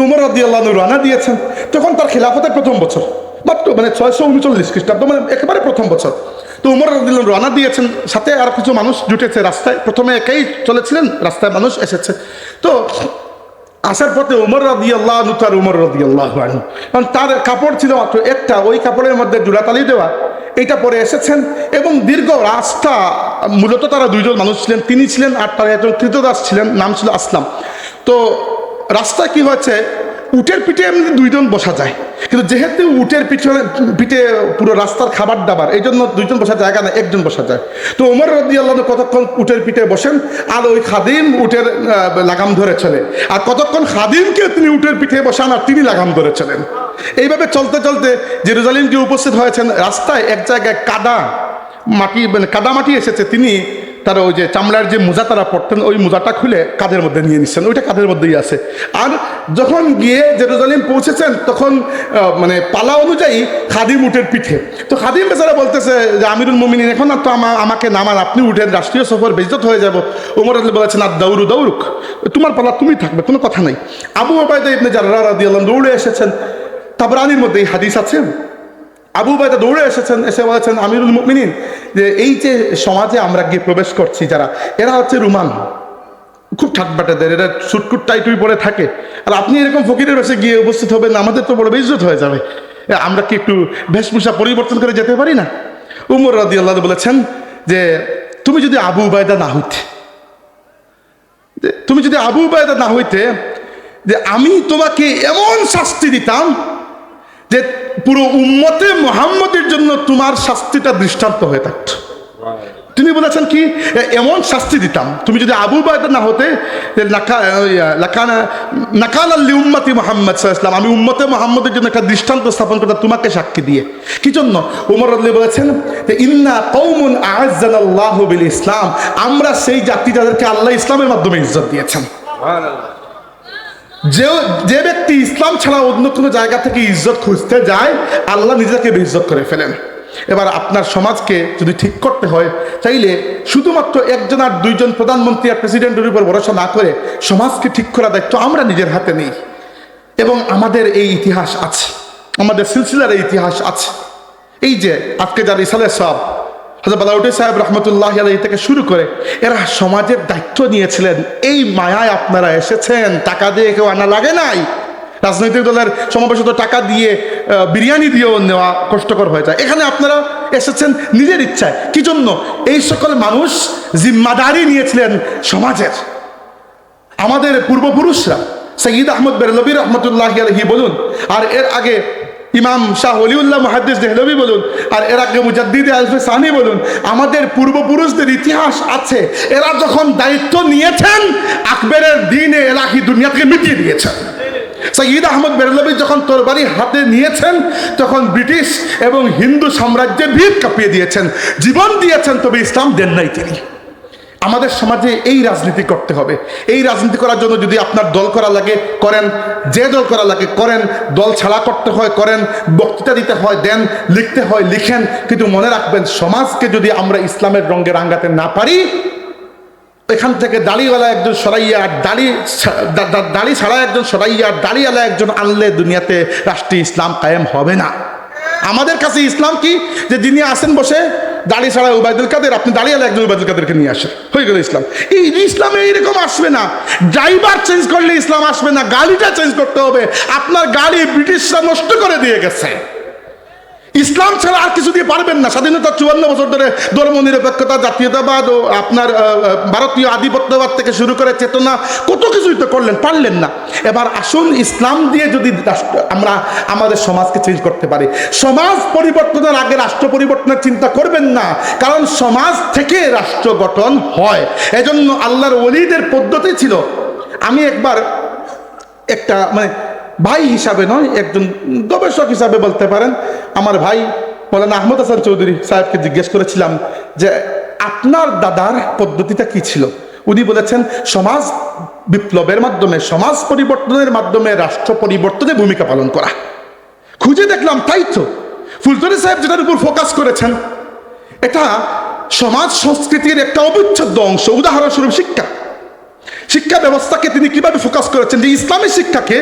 উমর রাদিয়াল্লাহু আনহু রানা দিয়েছেন। তখন তার খিলাফতের প্রথম বছর, মাত্র মানে 639 খ্রিস্টাব্দ, মানে একেবারে প্রথম বছর। তো উমর রাদিয়াল্লাহু আনহু রানা দিয়েছেন, সাথে আর কিছু মানুষ জুটেছে রাস্তায়। প্রথমে একাই চলেছিলেন, রাস্তায় মানুষ এসেছে। তো আসার পথে উমর রাদিয়াল্লাহু আনহু, তার উমর রাদিয়াল্লাহু আনহু, কারণ তার কাপড় ছিল মাত্র একটা, ওই কাপড়ের মধ্যে জোড়াতালি দেওয়া, এইটা পরে এসেছেন। এবং দীর্ঘ রাস্তা, মূলত তারা দুইজন মানুষ ছিলেন, তিনি ছিলেন আর তার একজন কৃতদাস ছিলেন, নাম ছিল আসলাম। তো রাস্তায় কি হয়েছে, উটের পিঠে এমনি দুইজন বসা যায়, কিন্তু যেহেতু উটের পিঠে পুরো রাস্তার খাবার দাবার, এই জন্য দুইজন বসার জায়গা না, একজন বসা যায়। তো ওমর রাদিয়াল্লাহু আনহু কতক্ষণ উটের পিঠে বসেন, আর ওই খাদিম উটের লাগাম ধরে চলে, আর কতক্ষণ খাদিমকে তিনি উটের পিঠে বসান আর তিনি লাগাম ধরে চলেন। এইভাবে চলতে চলতে জেরুজালেমকে উপস্থিত হয়েছেন। রাস্তায় এক জায়গায় কাদা মাটি এসেছে, তিনি তারা ওই যে চামড়ার যে মোজা তারা পড়তেন, ওই মোজাটা খুলে কাঁধের মধ্যে নিয়ে নিচ্ছেন, ওইটা কাঁধের মধ্যেই আছে। আর যখন গিয়ে জেরুজালেম পৌঁছেছেন, তখন মানে পালা অনুযায়ী খাদিম উটের পিঠে। তো খাদিম বেচারা বলতেছে যে আমিরুল মুমিনিন, এখন আর তো আমাকে নামান, আপনি উঠেন, রাষ্ট্রীয় সফর বেইজ্জত হয়ে যাব। ওমর রাদিয়াল্লাহু বলেছেন, আর দৌরুক, তোমার পালা তুমি থাকবে, কোনো কথা নাই। আবু উবাইদা ইবনে জাররাহ রাদিয়াল্লাহু আনহু দৌড়ে এসেছেন, তাবরানির মধ্যে এই হাদিস আছে। আবু উবাইদা দৌড়ে এসেছেন, এসে বলেছেন, আমিরুল মুমিনিন, যে এই যে সমাজে আমরা গিয়ে প্রবেশ করছি যারা, এরা হচ্ছে রুমান, খুব ঠাটবাটাদের, এরা সুটকুট টাইটুই পরে থাকে, আর আপনি এরকম ফকিরের বেশে গিয়ে উপস্থিত হবেন, আমাদের তো বড় বেইজ্জত হয়ে যাবে, আমরা কি একটু বেশভূষা পরিবর্তন করে যেতে পারি না? উমর রাদিয়াল্লাহু আনহু বলেছেন যে তুমি যদি আবু উবাইদা না হইতে, যে আমি তোমাকে এমন শাস্তি দিতাম যে পুরো উম্মতে মুহাম্মদের জন্য তোমার শাস্তিটা দৃষ্টান্ত হয়ে থাকত। তিনি বলেছেন কি, এমন শাস্তি দিতাম, তুমি যদি আবু উবাইদা না হতে, উম্মতি মুহাম্মদ সাল্লাল্লাহু আলাইহি ওয়াসাল্লাম, আমি উম্মতে মুহাম্মদের জন্য একটা দৃষ্টান্ত স্থাপন করতাম তোমাকে সাক্ষী দিয়ে। কি জন্য? ওমর রাদিয়াল্লাহু বলেছেন যে ইন্না কওমুন আ'আজ্জানাল্লাহু বিল ইসলাম, আমরা সেই জাতি যাদেরকে আল্লাহ ইসলামের মাধ্যমে ইজ্জত দিয়েছেন। সুবহানাল্লাহ। যে ব্যক্তি ইসলাম ছাড়া অন্য কোনো জায়গা থেকে ইজ্জত খুঁজতে যায়, আল্লাহ নিজেকে বেইজ্জত করে ফেলেন। এবার আপনার সমাজকে যদি ঠিক করতে হয়, চাইলে শুধুমাত্র একজন আর দুইজন প্রধানমন্ত্রী আর প্রেসিডেন্টের উপর ভরসা না করে সমাজকে ঠিক করার দায়িত্ব আমরা নিজের হাতে নেই। এবং আমাদের এই ইতিহাস আছে, আমাদের সিলসিলার এই ইতিহাস আছে। এই যে আজকে যার ইসালে সব হযরত বালাউদ্দিন সাহেব রহমতুল্লাহি আলাইহি থেকে শুরু করে, এরা সমাজের দায়িত্ব নিয়েছিলেন। এই মায়ায় আপনারা এসেছেন, টাকা দিয়ে কেউ আনা লাগে নাই। রাজনৈতিক দলের সমাবেশে তো টাকা দিয়ে, বিরিয়ানি দিয়েও নেওয়া কষ্টকর হয়ে যায়। এখানে আপনারা এসেছেন নিজের ইচ্ছায়। কি জন্য? এই সকল মানুষ জিম্মাদারি নিয়েছিলেন সমাজের। আমাদের পূর্বপুরুষরা, সৈয়দ আহমদ বেরলভী রহমতুল্লাহি আলাইহি বলুন, আর এর আগে ইমাম শাহ ওলিউল্লাহ মুহাদ্দিস দেহলভী বলুন, আর এর আগে মুজাদ্দিদ আলফে সানি বলুন, আমাদের পূর্বপুরুষদের ইতিহাস আছে। এরা যখন দায়িত্ব নিয়েছেন, আকবরের দিনে এলাহি দুনিয়া থেকে মিটিয়ে দিয়েছেন। সৈয়দ আহমদ বেরলভী যখন তরবারি হাতে নিয়েছেন, তখন ব্রিটিশ এবং হিন্দু সাম্রাজ্যের ভিত কাঁপিয়ে দিয়েছেন, জীবন দিয়েছেন, তবে ইসলাম দেন নাই তিনি। আমাদের সমাজে এই রাজনীতি করতে হবে। এই রাজনীতি করার জন্য যদি আপনার দল করা লাগে করেন, যে দল করা লাগে করেন, দল ছাড়া করতে হয় করেন, বক্তৃতা দিতে হয় দেন, লিখতে হয় লিখেন, কিন্তু মনে রাখবেন সমাজকে যদি আমরা ইসলামের রঙে রাঙাতে না পারি, এখান থেকে দাড়িওয়ালা একজন সরাইয়া দাড়ি ছাড়া একজন সরাইয়া দাড়িওয়ালা একজন আনলে দুনিয়াতে রাষ্ট্রীয় ইসলাম কায়েম হবে না। আমাদের কাছে ইসলাম কি, যে যিনি আসেন বসে দাড়ি ছাড়া উবাইদুল কাদের, আপনি দাঁড়িয়ে একজন উবাইদুল কাদেরকে নিয়ে আসেন, হয়ে গেল ইসলাম। এই ইসলামে এইরকম আসবে না। ড্রাইভার চেঞ্জ করলে ইসলাম আসবে না, গাড়িটা চেঞ্জ করতে হবে। আপনার গাড়ি ব্রিটিশরা নষ্ট করে দিয়ে গেছে, ইসলাম ছাড়া আর কিছু দিয়ে পারবেন না। স্বাধীনতা 54 বছর ধরে ধর্ম নিরপেক্ষতা, জাতীয়তাবাদ ও আপনার ভারতীয় আধিপত্যবাদ থেকে শুরু করে চেতনা কত কিছুই তো করলেন, পারলেন না। এবার আসুন ইসলাম দিয়ে যদি আমরা আমাদের সমাজকে চেঞ্জ করতে পারি। সমাজ পরিবর্তনের আগে রাষ্ট্র পরিবর্তনের চিন্তা করবেন না, কারণ সমাজ থেকে রাষ্ট্র গঠন হয়। এজন্য আল্লাহর ওলিদের পদ্ধতি ছিল। আমি একবার একটা ভাই হিসাবে নয়, একজন গবেষক হিসাবে বলতে পারেন, আমার ভাই মৌলানা আহমদ হাসান চৌধুরী সাহেবকে জিজ্ঞেস করেছিলাম যে আপনার দাদার পদ্ধতিটা কি ছিল। উনি বলেছেন সমাজ বিপ্লবের মাধ্যমে, সমাজ পরিবর্তনের মাধ্যমে রাষ্ট্র পরিবর্তনে ভূমিকা পালন করা। খুঁজে দেখলাম তাই তো। ফুলতলি সাহেব যেটার উপর ফোকাস করেছেন, এটা সমাজ সংস্কৃতির একটা অবিচ্ছেদ্য অংশ। উদাহরণস্বরূপ শিক্ষা, শিক্ষা ব্যবস্থাকে তিনি কিভাবে ফোকাস করেছেন যে ইসলামী শিক্ষাকে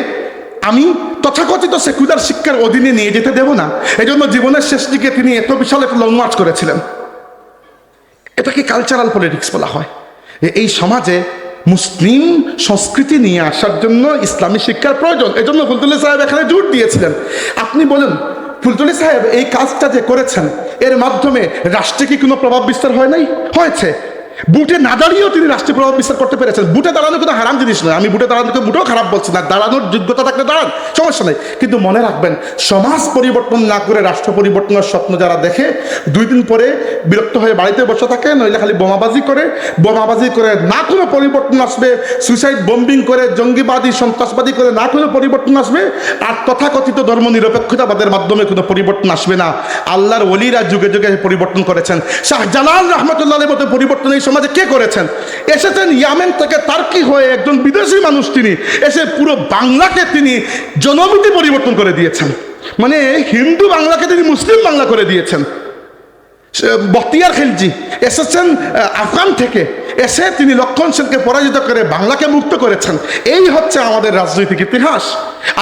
আমি তথাকথিত সেকুলার শিক্ষার অধীনে নিয়ে যেতে দেব না। এই জন্য জীবনের শেষ দিকে তিনি এত বিশাল একটা লং মার্চ করেছিলেন। এটাকে কালচারাল পলিটিক্স বলা হয়। এই সমাজে মুসলিম সংস্কৃতি নিয়ে আসার জন্য ইসলামী শিক্ষার প্রয়োজন। এই জন্য ফুলতলি সাহেব এখানে জোর দিয়েছিলেন। আপনি বলেন ফুলতলি সাহেব এই কাজটা যে করেছেন, এর মাধ্যমে রাষ্ট্রে কি কোনো প্রভাব বিস্তার হয় নাই? হয়েছে। বুটে না দাঁড়িয়েও তিনি রাষ্ট্রীয় প্রভাব বিস্তার করতে পেরেছেন। বুটে দাঁড়ানো কোনো হারাম জিনিস নয়, আমি বুটে দাঁড়ানোকে বুটেও খারাপ বলছি না। দাঁড়ানোর যোগ্যতা থাকলে দাঁড়ান, সমস্যা নেই। কিন্তু মনে রাখবেন সমাজ পরিবর্তন না করে রাষ্ট্র পরিবর্তনের স্বপ্ন যারা দেখে, 2 দিন পরে বিরক্ত হয়ে বাড়িতে বসে থাকে, নইলে খালি বোমাবাজি করে না কোনো পরিবর্তন আসবে, সুইসাইড বোম্বিং করে জঙ্গিবাদী সন্ত্রাসবাদী করে না কোনো পরিবর্তন আসবে, আর তথাকথিত ধর্ম নিরপেক্ষতাবাদের মাধ্যমে কোনো পরিবর্তন আসবে না। আল্লাহর ওলিরা যুগে যুগে পরিবর্তন করেছেন। শাহজালাল রহমতুল্লাহর মতো পরিবর্তন এই সমাজে কে করেছেন? এসেছেন ইয়ামেন থেকে তার্কি হয়ে, একজন বিদেশি মানুষ, তিনি এসে পুরো বাংলাকে তিনি জনমিতি পরিবর্তন করে দিয়েছেন। হিন্দু বাংলাকে তিনি মুসলিম বাংলা করে দিয়েছেন। বখতিয়ার খিলজি এসেছেন আফগান থেকে, এসে তিনি লক্ষণ সেনকে পরাজিত করে বাংলাকে মুক্ত করেছেন। এই হচ্ছে আমাদের রাজনৈতিক ইতিহাস।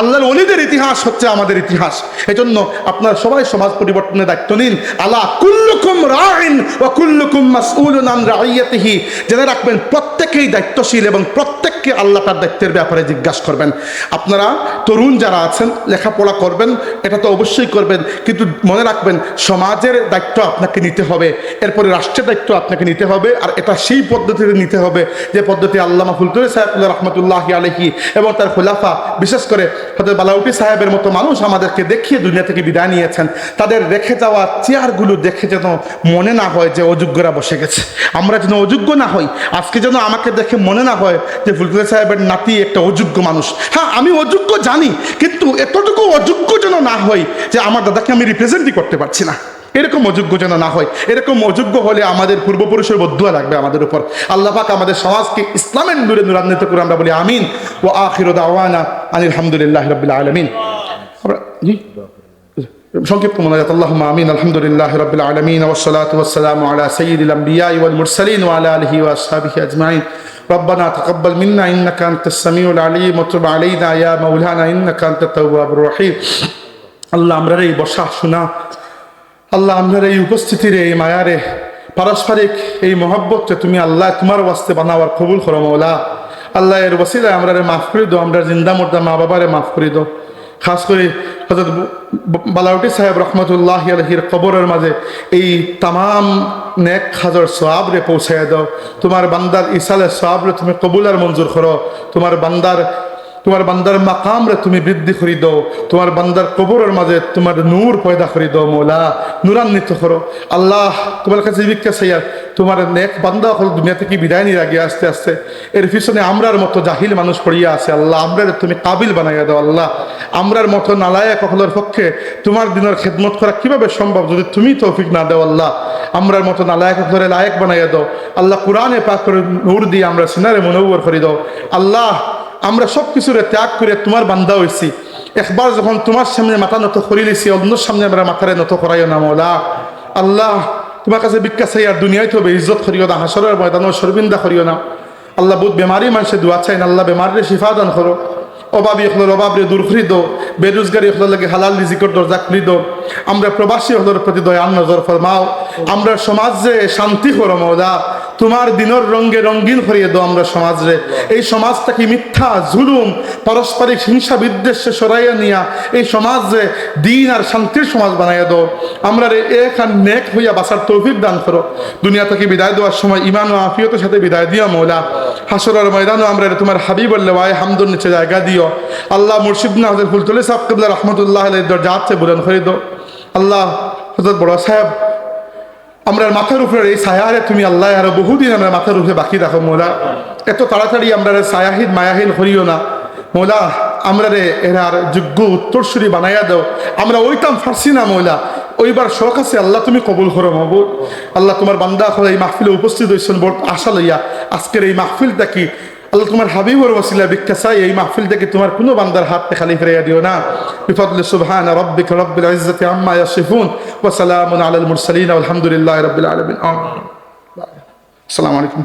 আল্লাহর ওলিদের ইতিহাস হচ্ছে আমাদের ইতিহাস। এজন্য আপনারা সবাই সমাজ পরিবর্তনের দায়িত্ব নিন। আলা কুল্লুকুম রাইন ওয়া কুল্লুকুম মাসউলুন আন রাইয়াতিহি। জেনে রাখবেন প্রত্যেকেই দায়িত্বশীল এবং প্রত্যেককে আল্লাহ তার দায়িত্বের ব্যাপারে জিজ্ঞাসা করবেন। আপনারা তরুণ যারা আছেন লেখাপড়া করবেন, এটা তো অবশ্যই করবেন, কিন্তু মনে রাখবেন সমাজের দায়িত্ব আপনাকে নিতে হবে, এরপরে রাষ্ট্রের দায়িত্ব আপনাকে নিতে হবে। আর এটা সেই পদ্ধতিতে নিতে হবে যে পদ্ধতি আল্লামা ফুলতলি সাহেব রহমতুল্লাহি আলাইহি এবং তার খোলাফা, বিশেষ করে হযরত বালাউটি সাহেবের মতো মানুষ আমাদেরকে দেখিয়ে দুনিয়া থেকে বিদায় নিয়েছেন। তাদের রেখে যাওয়া চেয়ারগুলো দেখে যেন মনে না হয় যে অযোগ্যরা বসে গেছে, আমরা যেন অযোগ্য না হই। আজকে যেন আমাকে দেখে মনে না হয় যে ফুলতলি সাহেবের নাতি একটা অযোগ্য মানুষ। হ্যাঁ, আমি অযোগ্য জানি, কিন্তু এতটুকু অযোগ্য যেন না হয় যে আমার দাদাকে আমি রিপ্রেজেন্টই করতে পারছি না, এরকম অযোগ্য যেন না হয়। এরকম অযোগ্য হলে আমাদের পূর্বপুরুষের বদদুয়া লাগবে আমাদের উপর। আল্লাহ পাক আমাদের সমাজকে ইসলামের নূরে নূরান্বিত করে আমরা বলি আমিন। ওয়া আখিরু দাওয়ানা আনিল হামদুলিল্লাহি রাব্বিল আলামিন। সংক্ষিপ্ত মোনাজাত। আল্লাহুম্মা আমিন। আলহামদুলিল্লাহি রাব্বিল আলামিন ওয়াসসালাতু ওয়াসসালামু আলা সাইয়্যিদিল আমবিয়া ওয়াল মুরসালিন ওয়া আলা আলিহি ওয়া আসহাবিহি আজমাইন। ربنا تقبل منا إنك أنت السميع العليم وتب علينا يا مولانا إنك أنت التواب الرحيم। আল্লাহ আমরা এই বসা শোনা, আল্লাহ আপনার এই উপস্থিতির এই মায়ারে পারস্পরিক এই মহব্বতকে তুমি আল্লাহ তোমার ওয়াস্তে বানাওয়ার কবুল করো মৌলা। আল্লাহ এর ওসিলায় আমরা মাফ করে দাও, আমরা জিন্দা মুর্দা মা বাবারে মাফ করে দাও। খাস করে হযরত বালাউটি সাহেব রহমতুল্লাহি আলাইহির কবরের মাঝে এই তামাম নেক হাজার সওয়াব রে পৌঁছায় দাও। তোমার বান্দার ইসালের সওয়াব রে তুমি কবুল আর মঞ্জুর করো। তোমার বান্দার মাকাম রে তুমি বৃদ্ধি করি দাও। তোমার বান্দার কবরের মাঝে তোমার নূর পয়দা করি দাও মৌলা, নূরান্বিত করো। আল্লাহ তোমার কাছে ভিক্ষা চাই, তোমার নেক বান্দা হল দুনিয়া থেকে বিদায় নিয়ে আগে আস্তে আস্তে এর পিছনে আমরার মতো জাহিল মানুষ পড়িয়া আছে আল্লাহ, আমরা তুমি কাবিল বানাইয়া দাও আল্লাহ। আমরার মতো নালায়ক হলের পক্ষে তোমার দিনের খেদমত করা কিভাবে সম্ভব যদি তুমি তৌফিক না দাও আল্লাহ। আমরার মতো নালায়ক হলে লায়ক বানাইয়া দাও আল্লাহ। কোরআনে পাক করে নূর দিয়ে আমরা সিনারে মনোবর করে দাও আল্লাহ। আমরা সব কিছুরে ত্যাগ করে তোমার বান্দা হয়েছি, একবার যখন তোমার সামনে মাথা নত করি লিছি অন্যর সামনে আমরা মাথারে নত করাইও না মৌলা আল্লাহ। তোমার কাছে ভিক্ষা চাই আর দুনিয়ায় তো ইজ্জত করিও না, হাসরের ময়দানও শর্মিন্দা করিও না আল্লাহ। বহুত বেমারি মানুষের দোয়া চাই না আল্লাহ, বেমারে শিফা দান করো। অভাবী হলোর অভাবরে দূর করি দো, বেরোজগারি হলোর লাগে হালাল রিজিকের দরজা খুলি দো। আমরা প্রবাসী হলোর প্রতি দয়ান নজর ফরমাও। আমরা সমাজে শান্তি করো মৌলা, তোমার দিনের রঙে রঙিন করিয়ে দাও আমরা সমাজরে। এই সমাজটাকে মিথ্যা জুলুম পারস্পরিক হিংসা বিদ্বেষে সরাইয়া নিয়া এই সমাজে দিন আর শান্তির সমাজ বানাইয়া দাও। আমরা এক আর নেক হইয়া বাঁচার তৌফিক দান করো। দুনিয়া থেকে বিদায় দেওয়ার সময় ইমান ও আফিয়তের সাথে বিদায় দিও মৌলা। হাসরের ময়দানও আমরা তোমার হাবিবুল্লাহ ওয়াই হামদুর নিচে জায়গা দিও আল্লাহ। মুর্শিদ না হযরত ফুলতলি সাহেব কিবলা রহমতুল্লাহ আলাইহির দরজাত সে বুলন্দ করে দাও আল্লাহ। হযরত বড় সাহেব আমরা মাথার উপরে এই ছায়ারে তুমি আল্লাহ আরো বহুদিন আমরা মাথার উপরে বাকি রাখো মৌলা। এত তাড়াতাড়ি আমরা ছায়াহীন মায়াহীন করিও না মৌলা। আমরা এরার যোগ্য উত্তরসূরি বানাইয়া দাও। আমরা ওইটাম ফারসি না মৌলা, ওইবার শখ আছে আল্লাহ, তুমি কবুল করো মাহবুব আল্লাহ। তোমার বান্দা হলে এই মাহফিলে উপস্থিত হয়েছেন বড় আশা লইয়া। আজকের এই মাহফিলটা কি আল্লাহ তোমার হাবিবর ওসিলা ভিক্ষা চাই, এই মাহফিল থেকে তোমার কোনো বান্দার হাতে খালি ফিরাইয়া দিও না। বিফদলি সুবহান রাব্বিকা রব্বিল ইজ্জাতি আম্মা ইয়াসিফুন ওয়া সালামুন আলাল মুরসালিন ওয়া আলহামদুলিল্লাহি রাব্বিল আলামিন। আসসালামু আলাইকুম।